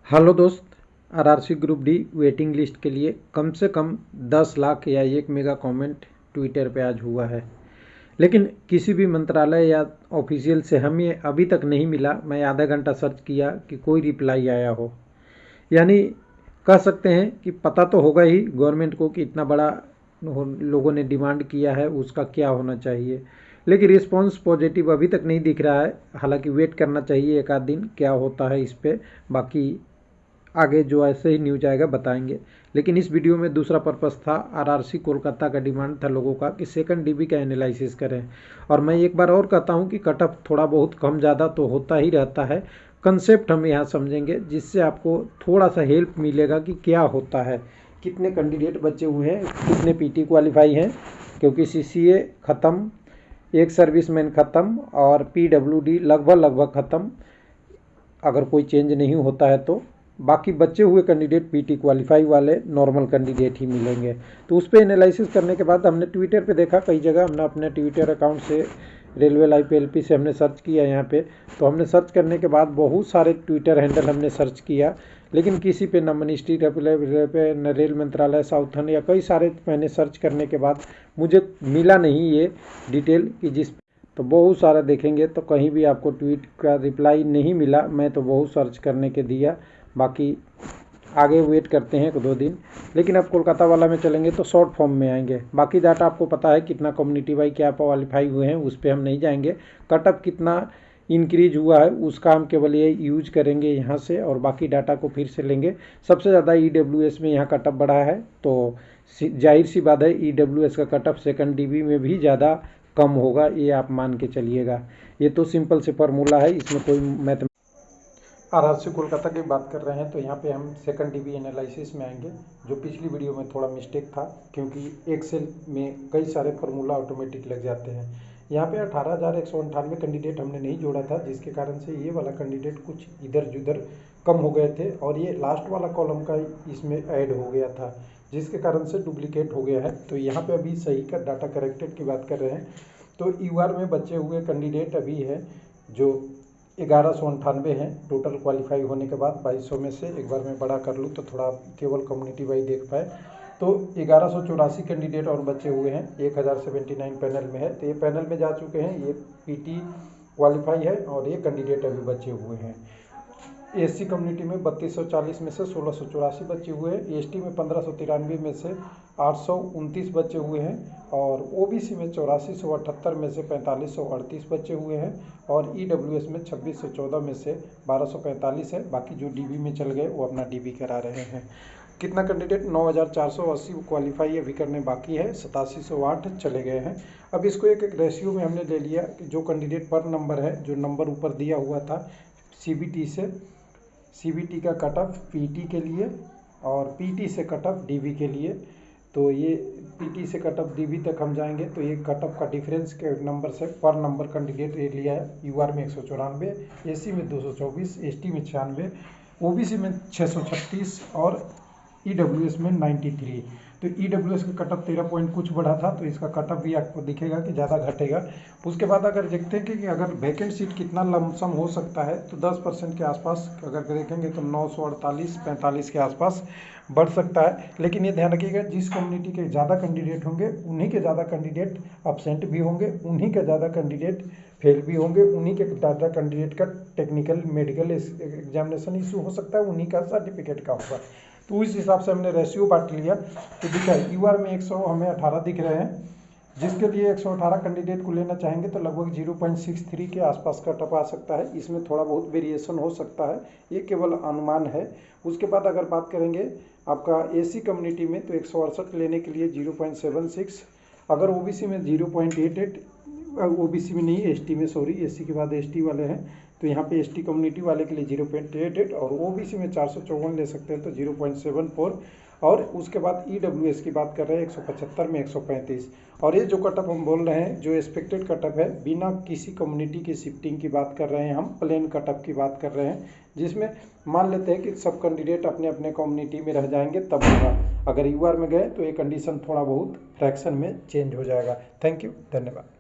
Hello दोस्त, RRC group D waiting list के लिए कम से कम 10 लाख या 1 मेगा कमेंट ट्विटर पे आज हुआ है। लेकिन किसी भी मंत्रालय या ऑफिशियल से हमें अभी तक नहीं मिला। मैं आधा घंटा सर्च किया कि कोई रिप्लाई आया हो। यानी कह सकते हैं कि पता तो होगा ही गवर्नमेंट को कि इतना बड़ा लोगों ने डिमांड किया है, उसका क्या होना चाहिए। लेकिन रिस्पॉन्स पॉजिटिव अभी तक नहीं दिख रहा है। हालांकि वेट करना चाहिए एक आध दिन, क्या होता है इस पर बाकी आगे जो ऐसे ही न्यूज आएगा बताएंगे। लेकिन इस वीडियो में दूसरा पर्पस था, आरआरसी कोलकाता का डिमांड था लोगों का कि सेकंड डीबी का एनालिसिस करें। और मैं एक बार और कहता हूं कि कट ऑफ थोड़ा बहुत कम ज़्यादा तो होता ही रहता है। कंसेप्ट हम यहाँ समझेंगे जिससे आपको थोड़ा सा हेल्प मिलेगा कि क्या होता है, कितने कैंडिडेट बचे हुए हैं, कितने पीटी क्वालिफाई हैं, क्योंकि सीसीए ख़त्म, एक सर्विसमैन ख़त्म और पीडब्ल्यूडी लगभग ख़त्म अगर कोई चेंज नहीं होता है तो। बाकी बचे हुए कैंडिडेट पीटी क्वालिफाई वाले नॉर्मल कैंडिडेट ही मिलेंगे। तो उस पर एनालिसिस करने के बाद हमने ट्विटर पे देखा, कई जगह हमने अपने ट्विटर अकाउंट से रेलवे लाइव एलपी से हमने सर्च किया यहाँ पे। तो हमने सर्च करने के बाद बहुत सारे ट्विटर हैंडल हमने सर्च किया, लेकिन किसी पे न मिनिस्ट्री पे न रेल मंत्रालय साउथर्न या कई सारे मैंने सर्च करने के बाद मुझे मिला नहीं ये डिटेल कि जिस तो बहुत सारा देखेंगे तो कहीं भी आपको ट्वीट का रिप्लाई नहीं मिला। मैं तो बहुत सर्च करने के दिया, बाकी आगे वेट करते हैं एक दो दिन। लेकिन अब कोलकाता वाला में चलेंगे तो शॉर्ट फॉर्म में आएंगे। बाकी डाटा आपको पता है कितना कम्युनिटी वाई क्या क्वालिफाई हुए हैं, उस पर हम नहीं जाएंगे। कटअप कितना इंक्रीज हुआ है उसका हम केवल ये यूज करेंगे यहाँ से, और बाकी डाटा को फिर से लेंगे। सबसे ज़्यादा ईडब्ल्यूएस में यहाँ कटअप बढ़ा है, तो जाहिर सी बात है ईडब्ल्यूएस का कटअप सेकंड डीबी में भी ज़्यादा कम होगा, ये आप मान के चलिएगा। ये तो सिंपल से फार्मूला है, इसमें कोई मैथ। आरआरसी कोलकाता की बात कर रहे हैं तो यहाँ पे हम सेकंड डीबी एनालिसिस में आएंगे, जो पिछली वीडियो में थोड़ा मिस्टेक था क्योंकि एक्सेल में कई सारे फार्मूला ऑटोमेटिक लग जाते हैं। यहाँ पे 18,198 कैंडिडेट हमने नहीं जोड़ा था, जिसके कारण से ये वाला कैंडिडेट कुछ इधर जुधर कम हो गए थे, और ये लास्ट वाला कॉलम का इसमें ऐड हो गया था, जिसके कारण से डुप्लीकेट हो गया है। तो यहाँ पे अभी सही का डाटा करेक्टेड की बात कर रहे हैं। तो यूआर में बचे हुए कैंडिडेट अभी है जो 1198 हैं टोटल क्वालिफाई होने के बाद। 2200 में से एक बार मैं बड़ा कर लूँ तो थोड़ा केवल कम्युनिटी वाइज देख पाए तो 1184 कैंडिडेट और बचे हुए हैं। 1079 पैनल में है, तो ये पैनल में जा चुके हैं, ये पीटी क्वालिफाई है, और ये कैंडिडेट अभी बचे हुए हैं। एससी कम्युनिटी में 3240 में से 1684 बचे हुए हैं, एसटी में 1593 में से 829 बचे हुए हैं, और ओबीसी में 8478 में से 4538 बचे हुए हैं, और ईडब्ल्यूएस में 2614 में से 1245 है। बाकी जो डीबी में चल गए वो अपना डीबी करा रहे हैं। कितना कैंडिडेट 9480 क्वालिफाई अभी करने बाकी है, 8708 चले गए हैं। अब इसको एक एक रेशियो में हमने ले लिया कि जो कैंडिडेट पर नंबर है, जो नंबर ऊपर दिया हुआ था सीबीटी से, सीबीटी का कट ऑफ पीटी के लिए और पीटी से कट ऑफ डीबी के लिए। तो ये पीटी से कट ऑफ डीबी तक हम जाएंगे तो ये कट ऑफ का डिफरेंस के नंबर से पर नंबर कैंडिडेट ये लिया है। यूआर में 194, एससी में 224, एसटी में 96, ओबीसी में 636 और ईडब्ल्यूएस में 93। तो ईडब्ल्यूएस का कटअप 13 पॉइंट कुछ बढ़ा था, तो इसका कटअप भी आपको दिखेगा कि ज़्यादा घटेगा। उसके बाद अगर देखते हैं कि अगर वैकेंट सीट कितना लमसम हो सकता है तो 10% के आसपास अगर देखेंगे तो 948-45 के आसपास बढ़ सकता है। लेकिन ये ध्यान रखिएगा, जिस कम्युनिटी के ज़्यादा कैंडिडेट होंगे उन्हीं के ज़्यादा कैंडिडेट अब्सेंट भी होंगे, उन्हीं के ज़्यादा कैंडिडेट फेल भी होंगे, उन्हीं के ज़्यादा कैंडिडेट का टेक्निकल मेडिकल एग्जामिनेशन इशू हो सकता है, उन्हीं का सर्टिफिकेट का होगा। तो इस हिसाब से हमने रेशियो बांट लिया। तो दिखा है यूआर में 100 हमें 18 दिख रहे हैं, जिसके लिए 118 कैंडिडेट को लेना चाहेंगे तो लगभग 0.63 के आसपास का टप आ सकता है। इसमें थोड़ा बहुत वेरिएशन हो सकता है, ये केवल अनुमान है। उसके बाद अगर बात करेंगे आपका एसी कम्युनिटी में तो 168 लेने के लिए 0.76, अगर ओबीसी में 0.88, ओबीसी में नहीं एसटी में, सॉरी एससी के बाद एसटी वाले हैं, तो यहाँ पे एसटी कम्युनिटी वाले के लिए 0.88, और ओबीसी में 454 ले सकते हैं तो 0.74। और उसके बाद ईडब्ल्यूएस की बात कर रहे हैं 175 में 135। और ये जो कटअप हम बोल रहे हैं जो एक्सपेक्टेड कटअप है, बिना किसी कम्युनिटी की शिफ्टिंग की बात कर रहे हैं, हम प्लेन कटअप की बात कर रहे हैं, जिसमें मान लेते हैं कि सब कैंडिडेट अपने अपने कम्युनिटी में रह जाएंगे तब होगा। अगर यूआर में गए तो ये कंडीशन थोड़ा बहुत फ्रैक्शन में चेंज हो जाएगा। थैंक यू, धन्यवाद।